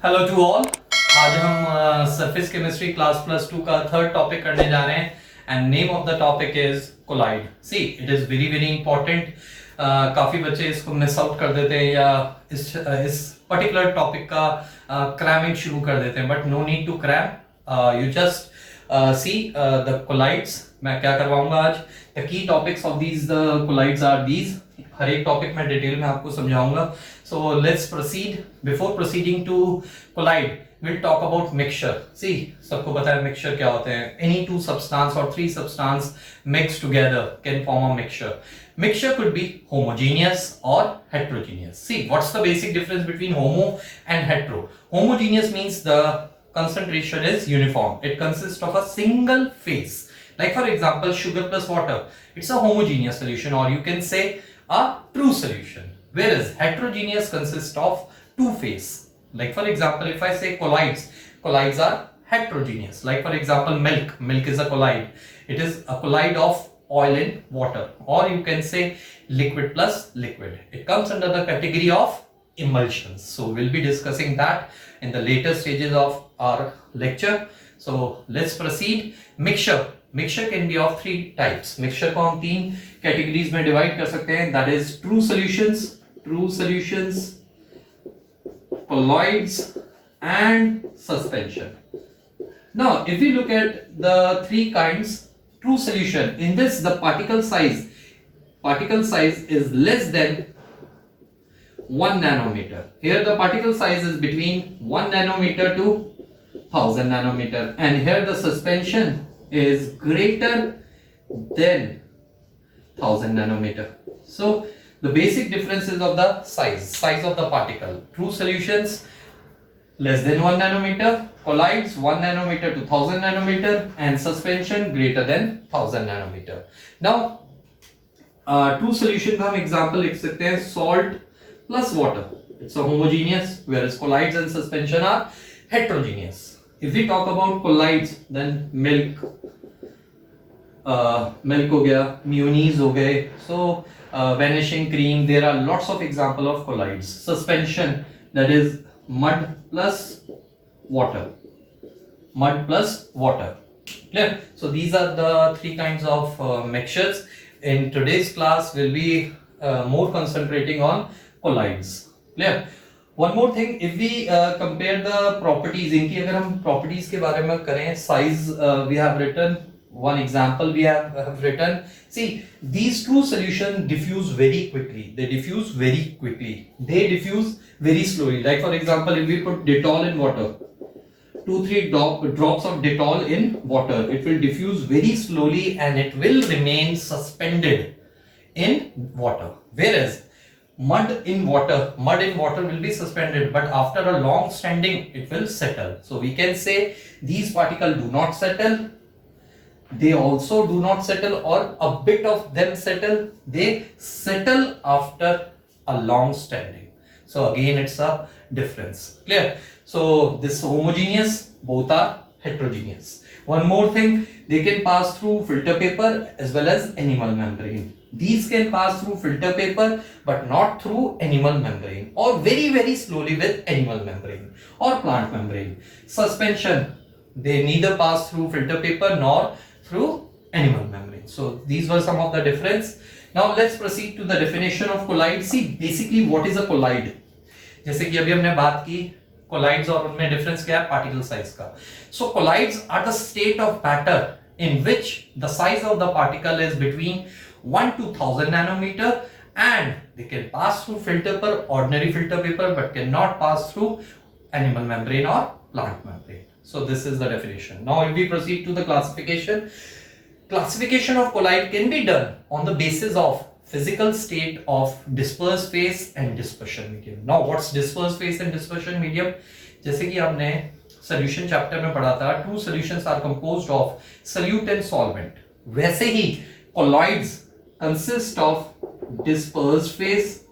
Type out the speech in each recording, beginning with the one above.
Hello to all. आज हम surface chemistry class plus 2 का थर्ड टॉपिक करने जा रहे हैं and name of the topic is colloid. See it is very very important. काफी बच्चे इसको मिस आउट कर देते हैं या इस पर्टिकुलर टॉपिक का क्रैमिंग शुरू कर देते हैं, but no need to cram. You just see the colloids. मैं क्या करवाऊंगा आज, the key topics of these the colloids are these. हर एक टॉपिक में डिटेल में आपको समझाऊंगा। So let's proceed. Before proceeding to colloid will talk about mixture. See सबको पता है मिक्सचर क्या होते हैं। एनी टू सब्सटेंस और three substance mix together can form a mixture. Mixture could be homogeneous or heterogeneous. See, what's the basic difference between homo and hetero? Homogeneous means the concentration is uniform. It consists of a single phase. Like for example, sugar plus water. It's a homogeneous solution, or you can say a true solution. Whereas heterogeneous consists of two phase. Like for example, if I say colloids, colloids are heterogeneous. Like for example, milk. Milk is a colloid. It is a colloid of oil in water, or you can say liquid plus liquid. It comes under the category of emulsions. So we'll be discussing that in the later stages of our lecture. So let's proceed. Mixture can be of three types. Mixture को हम तीन categories में divide कर सकते हैं. That is true solutions, colloids and suspension. Now if we look at the three kinds, true solution, in this the particle size is less than 1 nanometer. Here the particle size is between 1 nanometer to 1000 nanometer, and here the suspension is greater than 1000 nanometer. So the basic differences of the size of the particle. True solutions less than 1 nanometer, colloids 1 nanometer to 1000 nanometer, and suspension greater than 1000 nanometer. Now true solution का हम example लिख सकते हैं salt plus water. It's a homogeneous, whereas colloids and suspension are heterogeneous. If we talk about colloids, then milk हो गया, mayonnaise हो गए, so vanishing cream, there are lots of example of colloids. Suspension, that is mud plus water. Clear? So these are the three kinds of mixtures. In today's class we'll be more concentrating on colloids. Clear? One more thing, if we compare the properties, इनकी अगर हम properties के बारे में करें, size we have written, one example we have written. See, these two solutions diffuse very quickly. They diffuse very slowly. Like for example, if we put Dettol in water, 2-3 drops of Dettol in water, it will diffuse very slowly and it will remain suspended in water. Whereas mud in water will be suspended, but after a long standing it will settle. So we can say these particles do not settle, they also do not settle, or a bit of them settle. They settle after a long standing. So again it's a difference. Clear? So this homogeneous, both are heterogeneous. One more thing, they can pass through filter paper as well as animal membrane. These can pass through filter paper but not through animal membrane, or very very slowly with animal membrane or plant membrane. Suspension, they neither pass through filter paper nor through animal membrane. So these were some of the difference. Now let's proceed to the definition of colloid. See, basically what is a colloid? जैसे कि अभी हमने बात की colloids और उनमें difference क्या है, particle size का. So colloids are the state of matter in which the size of the particle is between 1 to 1000 nanometer, and they can pass through ordinary filter paper, but cannot pass through animal membrane or plant membrane. So this is the definition. Now if we proceed to the classification of colloid can be done on the basis of physical state of dispersed phase and dispersion medium. Now what's dispersed phase and dispersion medium? जैसे कि हमने solution chapter में पढ़ा था, two solutions are composed of solute and solvent. वैसे ही colloids consist of dispersed phase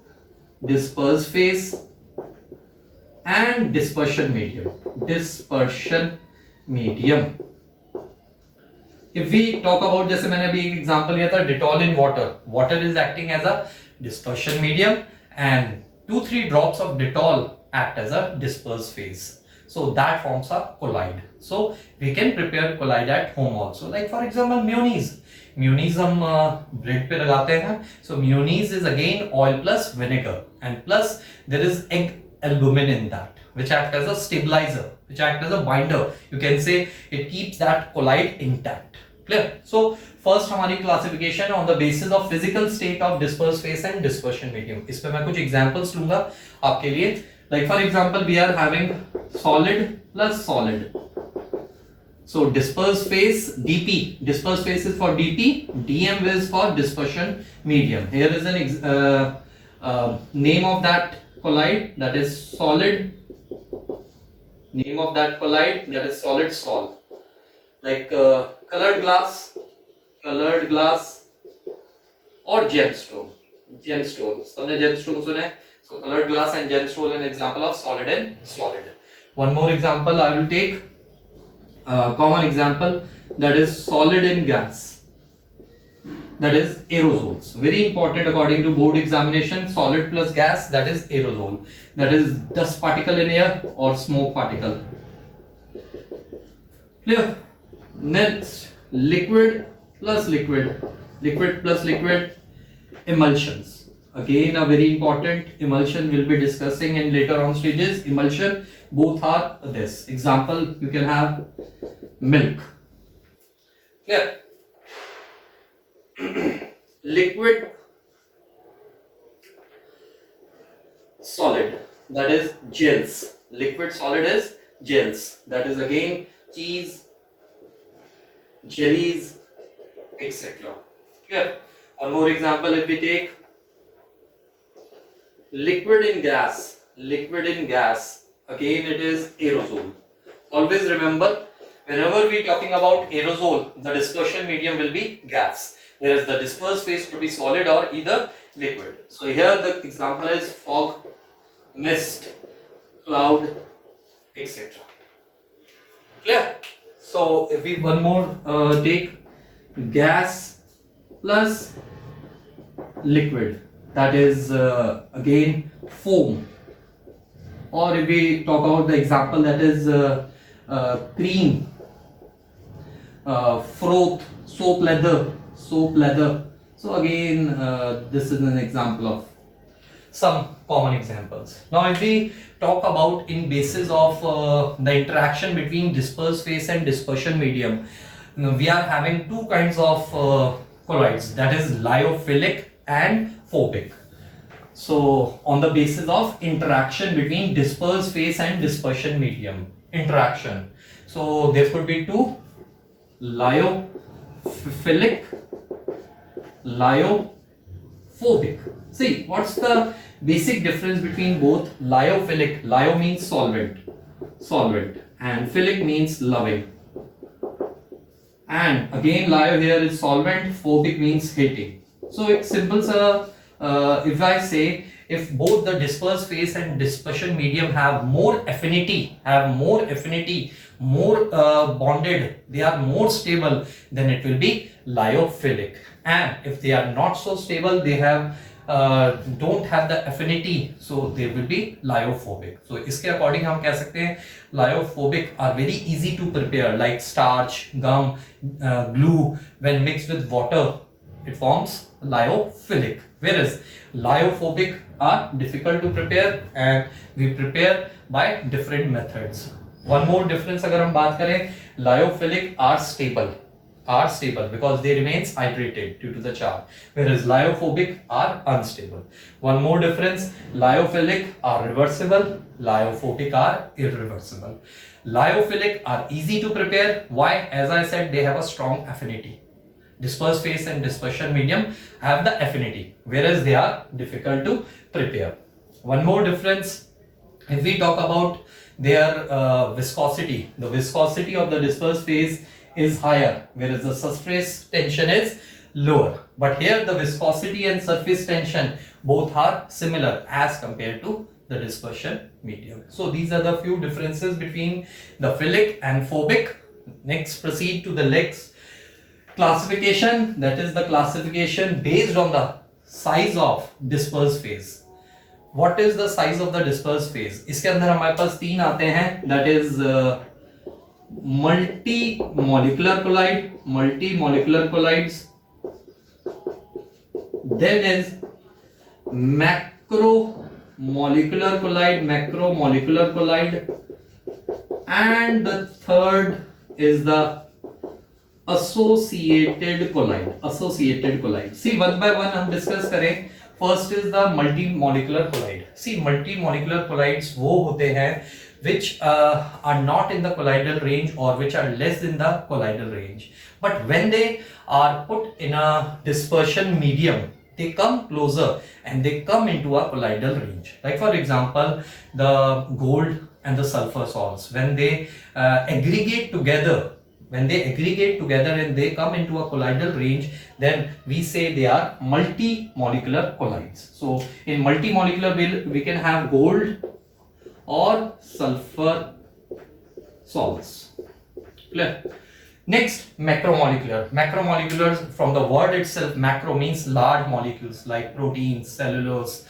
and dispersion medium. If we talk about, जैसे मैंने अभी एक एग्जांपल लिया था, Dettol in water is acting as a dispersion medium, and 2-3 drops of Dettol act as a dispersed phase. So that forms a colloid. So we can prepare colloid at home also. Like for example, mayonnaise. Mayonnaise हम bread पे लगाते हैं. So mayonnaise is again oil plus vinegar, and plus there is egg albumin in that, which act as a stabilizer, which act as a binder. You can say it keeps that colloid intact. Clear? So first हमारी classification on the basis of physical state of dispersed phase and dispersion medium. इस पे मैं कुछ examples लूंगा आपके लिए. Like for example, we are having solid plus solid. So dispersed phase dP. Dispersed phase is for dP. dm is for dispersion medium. Here is an name of that colloid, that is solid. Name of that colloid, that is solid sol. Like colored glass or gemstone. Gemstones. सबने gemstone सुना है? So colored glass and gemstone an example of solid and solid. One more example I will take. Common example, that is solid in gas. That is aerosols. Very important according to board examination. Solid plus gas, that is aerosol. That is dust particle in air or smoke particle. Clear? Next, liquid plus liquid. Liquid plus liquid. Emulsions. Again, a very important emulsion we'll be discussing in later on stages. Emulsion, both are this. Example, you can have milk. Clear? Liquid, solid, that is gels. Liquid solid is gels. That is again cheese, jellies, etc. Clear? One more example if we take liquid in gas. Liquid in gas, again it is aerosol. Always remember, whenever we talking about aerosol, the dispersion medium will be gas, whereas the dispersed phase to be solid or either liquid. So here the example is fog, mist, cloud, etc. Clear? So if we one more take gas plus liquid, that is again foam. Or if we talk about the example, that is cream, froth, soap leather. So again this is an example of some common examples. Now if we talk about in basis of the interaction between dispersed phase and dispersion medium, we are having two kinds of colloids, that is lyophilic and phobic. So on the basis of interaction between dispersed phase and dispersion medium, interaction. So there could be two, lyophilic, lyophobic. See, what's the basic difference between both? Lyophilic, lyo means solvent, and philic means loving. And again lyo here is solvent, phobic means hating. So it's simple, sir. If I say if both the dispersed phase and dispersion medium have more affinity, more bonded, they are more stable, then it will be lyophilic. And if they are not so stable, they have don't have the affinity, so they will be lyophobic. So इसके according हम कह सकते हैं lyophobic are very easy to prepare, like starch, gum, glue. When mixed with water, it forms lyophilic, whereas lyophobic are difficult to prepare and we prepare by different methods. One more difference अगर हम बात करें, lyophilic are stable because they remains hydrated due to the charge, whereas lyophobic are unstable. One more difference, lyophilic are reversible, lyophobic are irreversible. Lyophilic are easy to prepare. Why? As I said, they have a strong affinity. Dispersed phase and dispersion medium have the affinity, whereas they are difficult to prepare. One more difference, if we talk about their viscosity, the viscosity of the dispersed phase is higher, whereas the surface tension is lower. But here the viscosity and surface tension both are similar as compared to the dispersion medium. So these are the few differences between the philic and phobic. Next, proceed to the next classification, that is the classification based on the size of dispersed phase. what is the size of the dispersed phase? इसके अंदर हमारे पास तीन आते हैं, that is multi-molecular collides, then is macromolecular collide, and the third is the associated collide. See, one by one हम discuss करें. First is the multi-molecular collide. See, multi-molecular collides वो होते हैं which are not in the colloidal range or which are less in the colloidal range. But when they are put in a dispersion medium, they come closer and they come into a colloidal range. Like for example, the gold and the sulfur salts, when they aggregate together and they come into a colloidal range, then we say they are multi-molecular collides. So in multi-molecular we can have gold or sulfur salts. Clear? Next, macromoleculars, from the word itself, macro means large molecules like proteins, cellulose,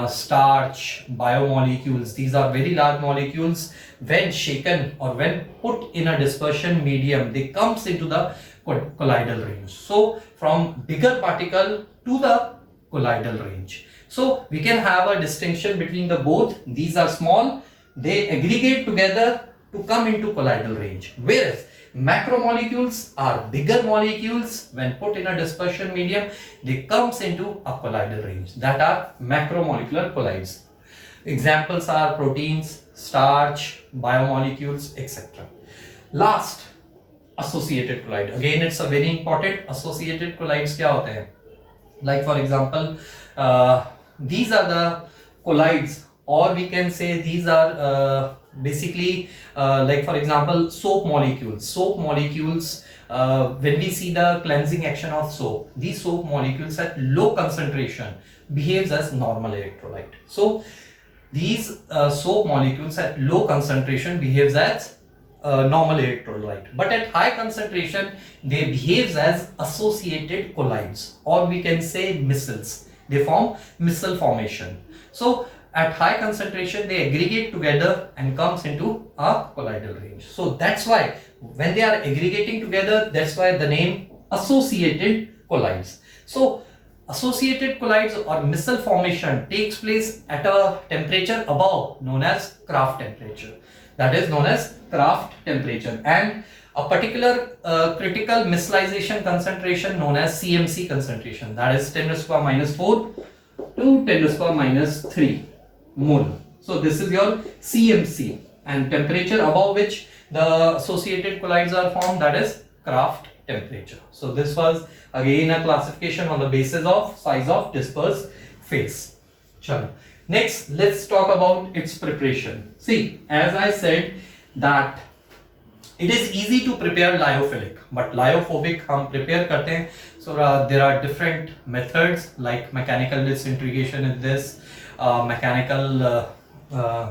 starch, biomolecules. These are very large molecules. When shaken or when put in a dispersion medium, they comes into the colloidal range. So from bigger particle to the colloidal range. So we can have a distinction between the both. These are small, they aggregate together to come into colloidal range, whereas macromolecules are bigger molecules. When put in a dispersion medium, they comes into a colloidal range. That are macromolecular collides. Examples are proteins, starch, biomolecules, etc. Last, associated collide. Again, it's a very important. Associated collides क्या होते हैं? Like for example, these are the collides, or we can say these are basically like for example soap molecules. When we see the cleansing action of soap, these soap molecules at low concentration behaves as normal electrolyte. So these soap molecules at low concentration behaves as normal electrolyte, but at high concentration they behaves as associated collides, or we can say micelles. They form micelle formation. So at high concentration they aggregate together and comes into a colloidal range. So that's why when they are aggregating together, that's why the name associated collides. So associated collides or micelle formation takes place at a temperature above, known as Kraft temperature. That is known as Kraft temperature, and a particular critical micellization concentration known as CMC concentration, that is 10 to the power minus 4 to 10 to the power minus 3 mole. So this is your CMC, and temperature above which the associated collides are formed, that is Kraft temperature. So this was again a classification on the basis of size of dispersed phase. Chalo. Next, let's talk about its preparation. See, as I said that it is easy to prepare lyophilic, but lyophobic हम prepare करते हैं. So there are different methods like mechanical disintegration in this, mechanical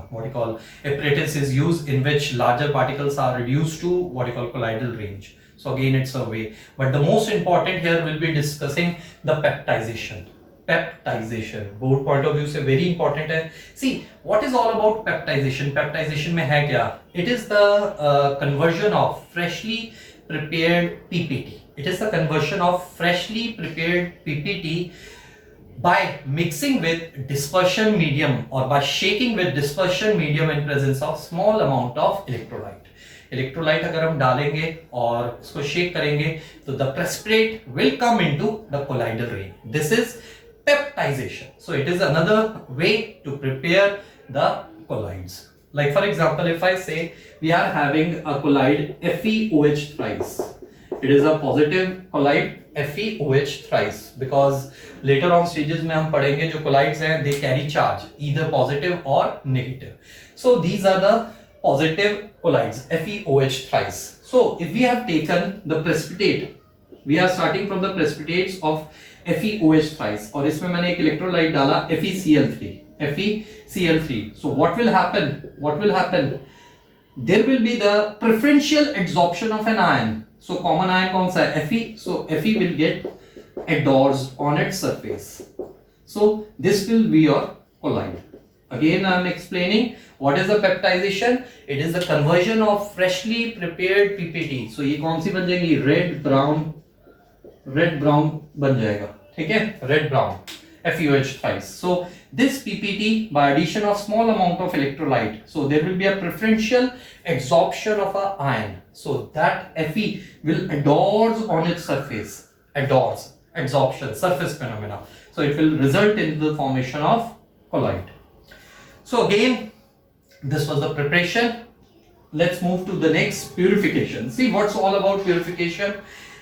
what you call apparatus is used in which larger particles are reduced to what you call colloidal range. So again, it's a way, but the most important here will be discussing the peptization. Board point of view से very important है. See, what is all about peptization? Peptization में है क्या? It is the conversion of freshly prepared PPT. It is the conversion of freshly prepared PPT by mixing with dispersion medium or by shaking with dispersion medium in presence of small amount of electrolyte. Electrolyte अगर हम डालेंगे और इसको shake करेंगे, तो the precipitate will come into the colloidal range. This is peptization. So it is another way to prepare the colloids. Like for example, if I say we are having a colloid FeOH thrice, it is a positive colloid FeOH thrice, because later on stages में हम पढ़ेंगे जो colloids हैं, they carry charge either positive or negative. So these are the positive colloids FeOH thrice. So if we have taken the precipitate, we are starting from the precipitates of FeOH thrice, और इसमें मैंने एक electrolyte डाला FeCl3. So what will happen? There will be the preferential adsorption of an ion. So common ion कौन सा है? Fe. So Fe will get adsorbed on its surface. So this will be your collide. Again I am explaining what is the peptidization. It is the conversion of freshly prepared PPT. So ये कौन सी बन जाएगी, red brown बन जाएगा, ठीक है, red brown FUH thrice. So this PPT by addition of small amount of electrolyte, so there will be a preferential absorption of a ion, so that Fe will adores on its surface, adores, absorption, surface phenomena, so it will result in the formation of colloid. So again, this was the preparation. Let's move to the next, purification. See what's all about purification.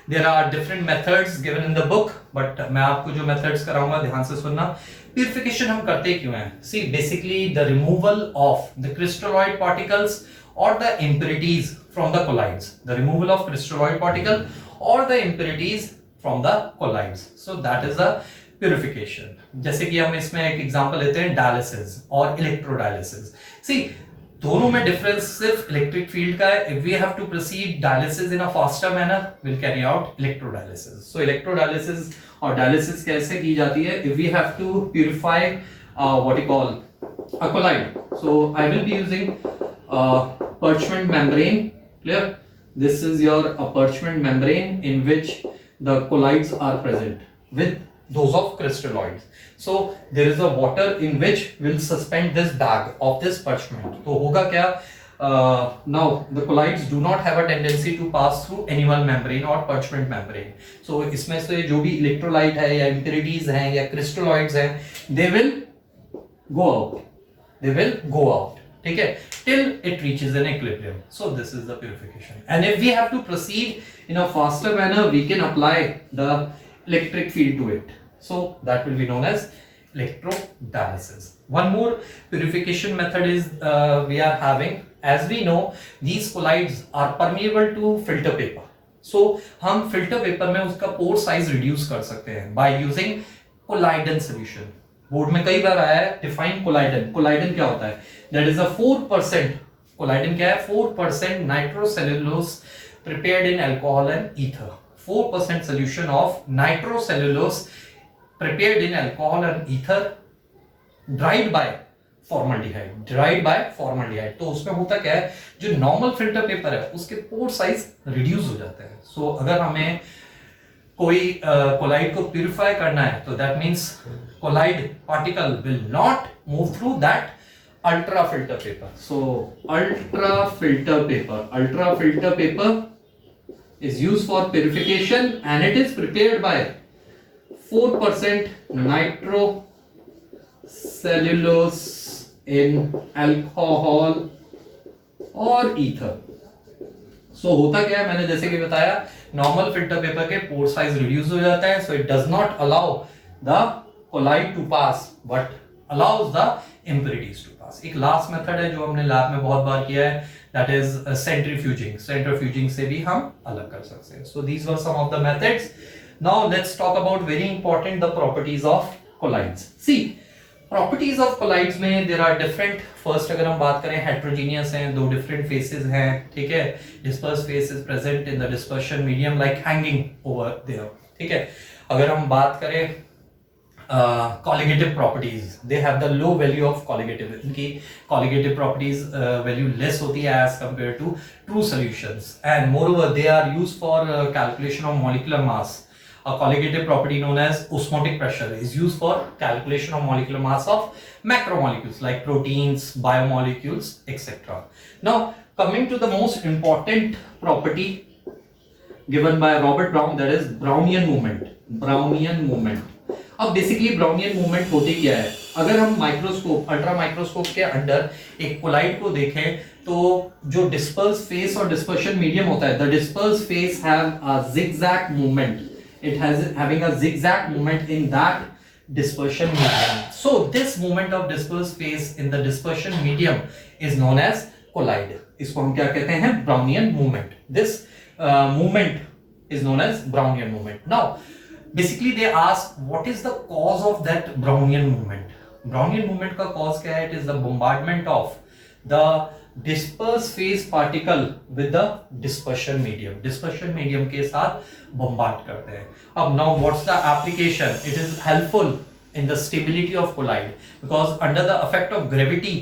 There are different methods given in the book, but मैं आपको जो methods कराऊंगा ध्यान से सुनना. Purification हम करते क्यों हैं? See, basically the removal of the crystalloid particles or the impurities from the colloids. The removal of crystalloid particle or the impurities from the colloids. So that is the purification. जैसे कि हम इसमें एक example लेते हैं dialysis और electrodialysis. सी दोनों में डिफरेंस सिर्फ इलेक्ट्रिक फील्ड का है. If we have to proceed dialysis in a faster manner, will carry out electrodialysis. So electrodialysis और डायलिसिस कैसे की जाती है? If we have to purify what you call a colloid, so I will be using parchment membrane. Clear? This is your parchment membrane in which the colloids are present with those of crystalloids. So there is a water in which will suspend this bag of this parchment. तो होगा क्या? Now the colloids do not have a tendency to pass through animal membrane or parchment membrane. So इसमें से जो भी electrolyte है या impurities हैं या crystalloids हैं, they will go out. They will go out. ठीक है? Till it reaches an equilibrium. So this is the purification. And if we have to proceed in a faster manner, we can apply the electric field to it. So that will be known as electrodialysis. One more purification method is we are having. As we know, these colloids are permeable to filter paper. So हम filter paper में उसका pore size reduce कर सकते हैं by using colloidin solution. Board में कई बार आया है डिफाइन कोलाइडन. कोलाइडन क्या होता है? That is a 4%. कोलाइडन क्या है? 4% नाइट्रोसेल्युलोज prepared in alcohol and ether. 4% solution of nitrocellulose prepared in alcohol and ether dried by formaldehyde. Dried by formaldehyde. तो उसमें होता क्या है? जो नॉर्मल फिल्टर पेपर है उसके पोर साइज रिड्यूस हो जाते हैं. सो अगर हमें कोई कोलाइड को प्यूरिफाई करना है तो that means colloid particle will not move through that ultra filter paper. So ultra filter paper is used for purification and it is prepared by 4% nitrocellulose in alcohol or ether. So होता क्या है? मैंने जैसे कि बताया, normal filter paper के pore size reduce हो जाता है, so it does not allow the colloid to pass but allows the impurities to pass. एक लास्ट मेथड है जो हमने लैब में बहुत बार किया है, that is centrifuging. Centrifuging से भी हम अलग कर सकते हैं. So these were some of the methods. Now let's talk about very important the properties of colloids. See, properties of colloids में there are different. First अगर हम बात करें heterogeneous हैं, दो different phases हैं, ठीक है. Dispersed phase is present in the dispersion medium like hanging over there, ठीक है. अगर हम बात करें colligative properties, they have the low value of colligative. इनकी colligative properties value less होती है as compared to true solutions, and moreover they are used for calculation of molecular mass. A colligative property known as osmotic pressure is used for calculation of molecular mass of macromolecules like proteins, biomolecules, etc. Now coming to the most important property given by Robert Brown, that is Brownian movement. Brownian movement. अब basically Brownian movement होती क्या है? अगर हम microscope, ultra microscope के अंदर एक collide को देखें तो जो डिस्पर्स फेस और डिस्पर्शन मीडियम होता है, the disperse phase have a zigzag movement. It has having a zigzag movement in that dispersion medium. So this movement of dispersed phase in the dispersion medium is known as colloid. इसको हम क्या कहते हैं? Brownian movement. This movement is known as Brownian movement. Now basically they ask what is the cause of that Brownian movement. Brownian movement का cause क्या है? It is the bombardment of the dispersed phase particle with the dispersion medium. Dispersion medium के साथ bombard करते हैं. अब now what's the application? It is helpful in the stability of colloid, because under the effect of gravity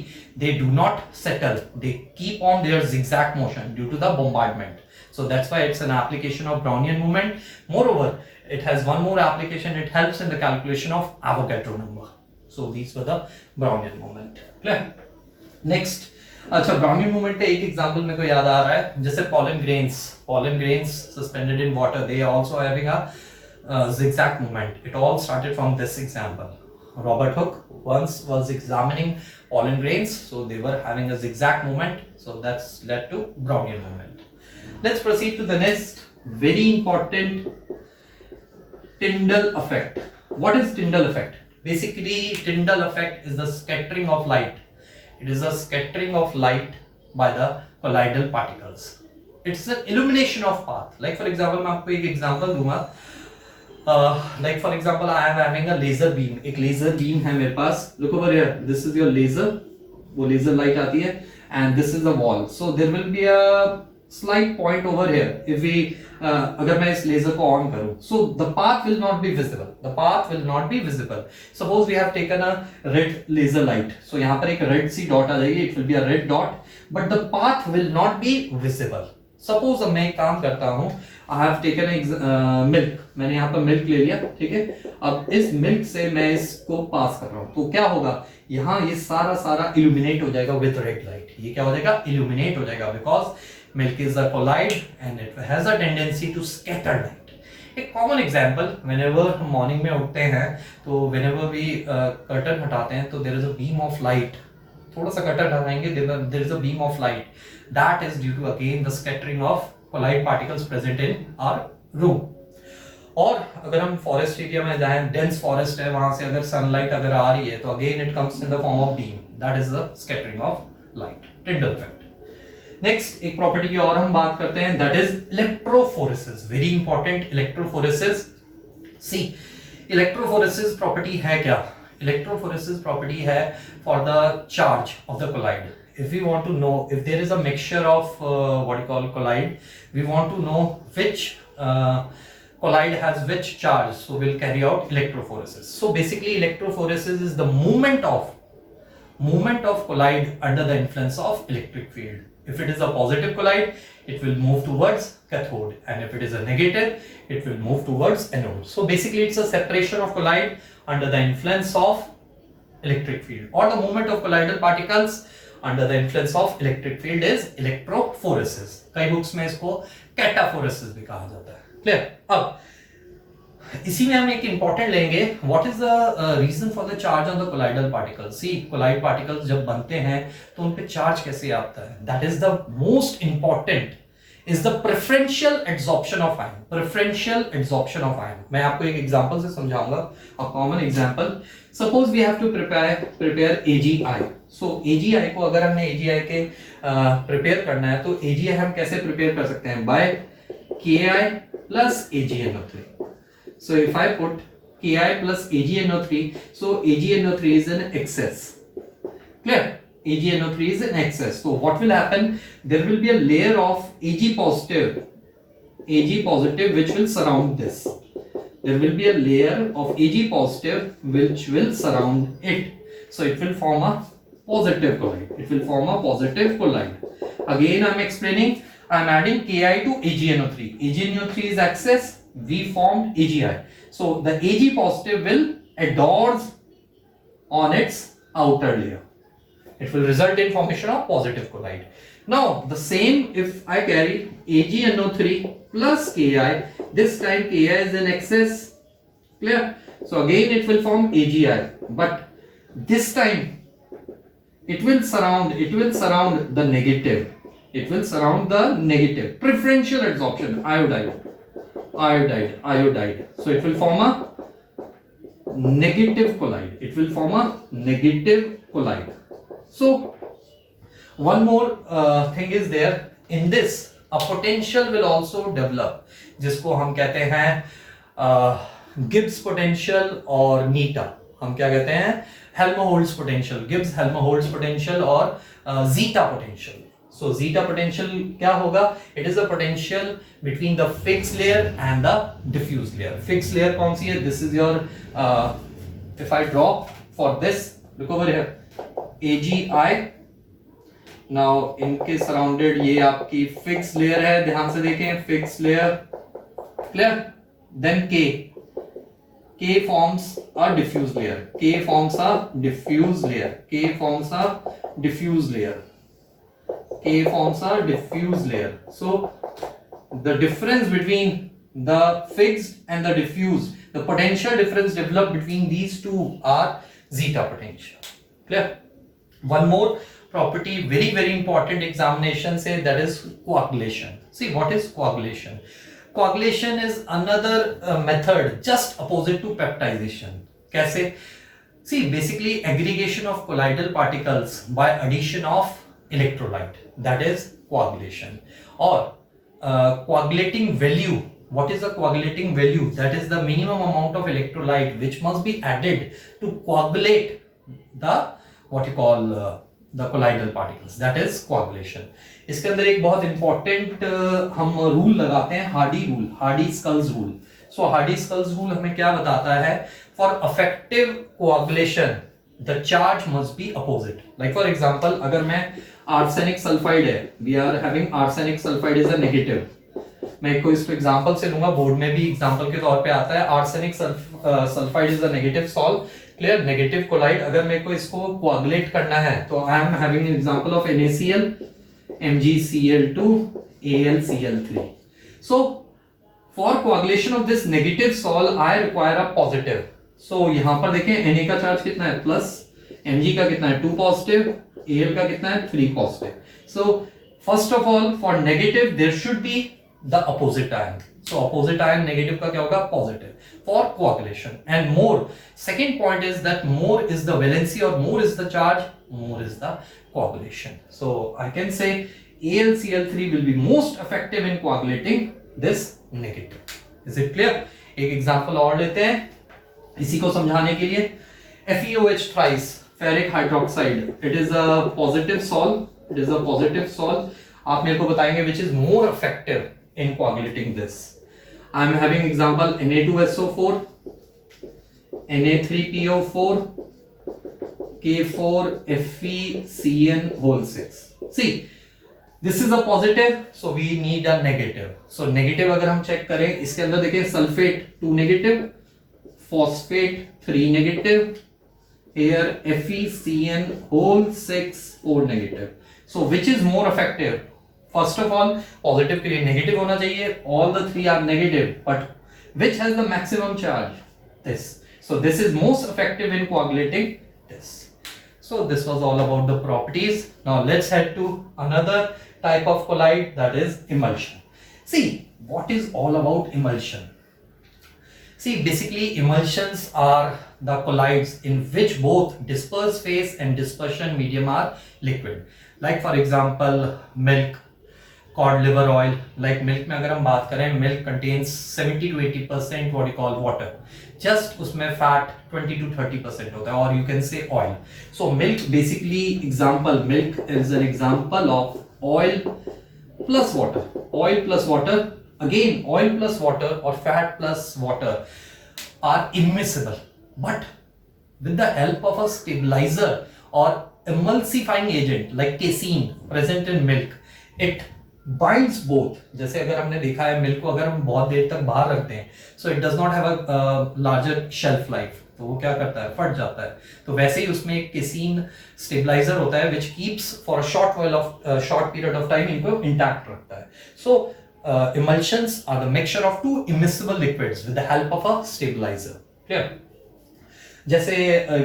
they do not settle, they keep on their zigzag motion due to the bombardment. So that's why it's an application of Brownian moment. Moreover, it has one more application, it helps in the calculation of Avogadro number. So these were the Brownian moment. Clear? Next, अच्छा Brownian movement का एक example मेरे को याद आ रहा है, जैसे pollen grains suspended in water, they also having a zigzag movement. It all started from this example. Robert Hooke once was examining pollen grains, so they were having a zigzag movement, so that's led to Brownian movement. Let's proceed to the next very important, Tyndall effect. What is Tyndall effect? Basically, Tyndall effect is the scattering of light. It is a scattering of light by the colloidal particles. It's an illumination of path. Like for example, मैं आपको एक example दूंगा. Like for example, I am having a laser beam. एक laser beam है मेरे पास. Look over here. This is your laser. वो laser light आती है. And this is the wall. So there will be a slight point over here. If we अगर मैं इस laser को ऑन करूं, so the path will not be visible. The path will not be visible. Suppose we have taken a red laser light. So यहाँ पर एक red सी dot आ जाएगी. It will be a red dot, but the path will not be visible. Suppose अब मैं एक काम करता हूँ. I have taken milk. मैंने यहाँ पर milk ले लिया, ठीक है. अब इस milk से मैं इसको पास कर रहा हूँ. तो क्या होगा? यहाँ ये सारा illuminate हो जाएगा with red light. ये क्या हो जाएगा? Illuminate हो जाएगा because milk is a colloid and it has a tendency to scatter light. एक common example, whenever morning में उठते हैं तो whenever we curtain हटाते हैं तो there is a beam of light. थोड़ा सा curtain हटाएंगे, there is a beam of light. That is due to again the scattering of colloid particles present in our room. और अगर हम फॉरेस्ट एरिया में जाएं, डेंस फॉरेस्ट है, वहां से अगर सनलाइट अगर आ रही है तो again it comes in the form of beam. That is the scattering of light. Tyndall effect. Next एक प्रॉपर्टी की और हम बात करते हैं, that is electrophoresis. Very important, electrophoresis. See, electrophoresis property है क्या? इलेक्ट्रोफोरेसिस प्रॉपर्टी है for the charge of the colloid. If we want to know if there is a mixture of what you call colloid, we want to know which colloid has which charge, so we'll carry out electrophoresis. So basically electrophoresis is the movement of colloid under the influence of electric field. If it is a positive colloid, it will move towards cathode, and if it is a negative, it will move towards anode. So basically it's a separation of colloid under the influence of electric field, or the movement of colloidal particles under the influence of electric field is electrophoresis. कई books में इसको कैटाफोरेसिस भी कहा जाता है. Clear? अब इसी में हम एक इंपॉर्टेंट लेंगे, what is the reason for the charge on the colloidal particles. See, colloid particles जब बनते हैं तो उन पे चार्ज कैसे आता है? That is the most important is the preferential adsorption of ion. Preferential adsorption of ion. मैं आपको एक एग्जांपल से समझाऊंगा. A common example. Suppose we have to prepare AgI. So AgI को अगर हमने AgI के prepare करना है तो AgI हम कैसे prepare कर सकते हैं? By Ki plus AgNO3. So if I put Ki plus AgNO3, so AgNO3 is in excess. Clear? AgNO3 is in excess. So what will happen? There will be a layer of Ag positive which will surround this. There will be a layer of Ag positive which will surround it. So it will form a positive colloid. It will form a positive colloid. Again I am explaining. I am adding Ki to AgNO3. AgNO3 is excess. We formed AgI. So the Ag positive will adsorb on its outer layer. It will result in formation of positive colloid. Now the same if I carry AgNO3 plus Ki, this time Ki is in excess. Clear? So again it will form AgI, but this time it will surround the negative. It will surround the negative. Preferential adsorption, iodide. So it will form a negative colloid. It will form a negative colloid. So one more thing is there in this. A potential will also develop, जिसको हम कहते हैं Gibbs potential और नीटा. हम क्या कहते हैं? Helmholtz potential. Gibbs Helmholtz potential और zeta potential. So zeta potential क्या होगा? It is a potential between the fixed layer and the diffuse layer. Fixed layer कौन सी है? This is your if I draw for this, look over here, AgI, now इनके surrounded ये आपकी fix layer है, ध्यान से देखें, fix layer, clear, then K forms a diffuse layer, K forms a diffuse layer, K forms a diffuse layer, K forms a diffuse layer. So the difference between the fixed and the diffuse, the potential difference developed between these two are zeta potential. Clear? One more property, very very important examination say, that is coagulation. See, what is coagulation? Coagulation is another method just opposite to peptidization. कैसे? See, basically aggregation of colloidal particles by addition of electrolyte, that is coagulation. Or coagulating value, what is the coagulating value? That is the minimum amount of electrolyte which must be added to coagulate the what you call the colloidal particles, that is coagulation. इसके अंदर एक बहुत important हम rule लगाते हैं, Hardy Schulze rule. So Hardy Schulze rule हमें क्या बताता है? For effective coagulation the charge must be opposite. Like for example, अगर मैं आर्सेनिक सल्फाइड है, we are having arsenic sulphide is a negative. मैं इसको एग्जांपल से लूंगा, बोर्ड में भी एग्जांपल के तौर पे आता है. Arsenic sulphide is a negative salt, clear, negative colloid. अगर मेरे को इसको कोआगुलेट करना है तो I am having an example of NaCl, MgCl2, AlCl3. So for coagulation of this negative sol I require a positive. So यहां पर देखें Na का चार्ज कितना है, प्लस, Mg का कितना है, 2 पॉजिटिव, Al का कितना है, 3 positive. So first of all, for negative there should be the opposite ion. So opposite ion negative का क्या होगा, positive for coagulation. And more, second point is that more is the valency or more is the charge, more is the coagulation. So I can say AlCl3 will be most effective in coagulating this negative. Is it clear? एक example और लेते हैं इसी को समझाने के लिए. FeOH thrice ferric hydroxide, it is a positive sol, it is a positive sol. आप मेरे को बताएंगे which is more effective in coagulating this. I am having example Na2SO4, Na3PO4, K4FeCN6. See, this is a positive, so we need a negative. So negative अगर हम check करें, इसके अंदर देखिए sulphate 2 negative, phosphate 3 negative, here FeCN6 4 negative. So which is more effective? First of all, positive के लिए negative होना चाहिए. All the three are negative, but which has the maximum charge? This. So this is most effective in coagulating this. So this was all about the properties. Now let's head to another type of colloid, that is emulsion. See, what is all about emulsion? See, basically emulsions are the colloids in which both disperse phase and dispersion medium are liquid. Like for example, milk, cod liver oil. Like milk में अगर हम बात करें, milk contains 70 to 80% what you call water. Just उसमें fat 20 to 30% होता है, or you can say oil. So milk basically example, milk is an example of oil plus water. Oil plus water, again oil plus water or fat plus water are immiscible. But with the help of a stabilizer or emulsifying agent like casein present in milk, it binds both. जैसे अगर हमने देखा है milk को अगर हम बहुत देर तक बाहर रखते हैं, so it does not have a larger shelf life, तो वो क्या करता है, फट जाता है. तो वैसे ही उसमें एक केसीन स्टेबलाइजर होता है which keeps for a short period of time इनको intact रखता है. So emulsions are the mixture of two immiscible liquids with the help of a stabilizer. Clear? जैसे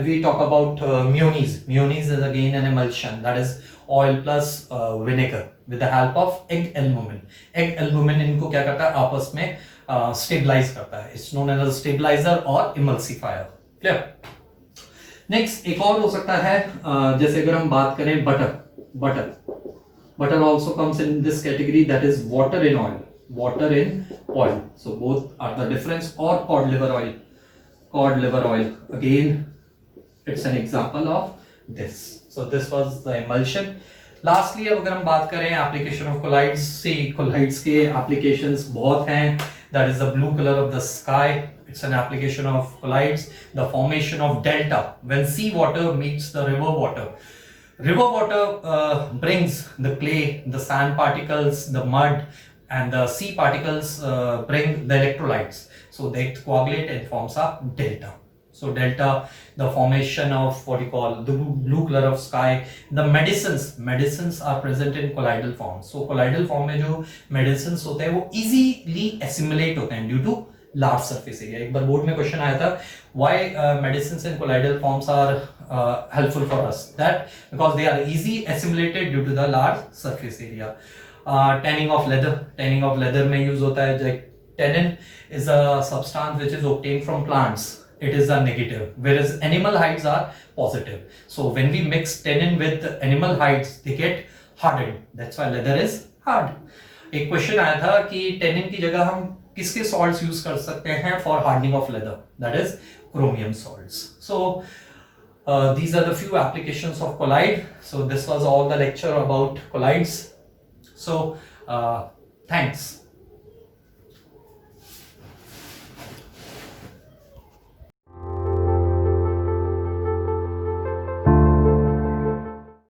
we talk about mayonnaise. Mayonnaise is again an emulsion, that is oil plus vinegar with the help of egg albumin. Egg albumin इनको क्या करता है, आपस में stabilize करता है. It's known as a stabilizer or emulsifier. Clear? Next एक और हो सकता है, जैसे अगर हम बात करें butter also comes in this category, that is water in oil. So both are the difference. Or cod liver oil, again it's an example of this. So this was the emulsion. Lastly अब अगर हम बात करें application of colloids, see colloids के applications बहुत हैं. That is the blue colour of the sky. It's an application of collides. The formation of delta when sea water meets the river water. River water brings the clay, the sand particles, the mud, and the sea particles bring the electrolytes. So they coagulate and forms a delta. So delta, the formation of what you call the blue color of sky. The medicines are present in colloidal form. So colloidal form में जो medicines होते हैं वो easily assimilate होते हैं due to large surface area. एक बार board में question आया था why medicines in colloidal forms are helpful for us. That because they are easy assimilated due to the large surface area. Tanning of leather में use होता है. Like tannin is a substance which is obtained from plants. It is a negative, whereas animal hides are positive. So when we mix tannin with animal hides, they get hardened. That's why leather is hard. एक question आया था कि tannin की जगह हम किसके salts use कर सकते हैं for hardening of leather? That is chromium salts. So these are the few applications of colloid. So this was all the lecture about colloids. So thanks.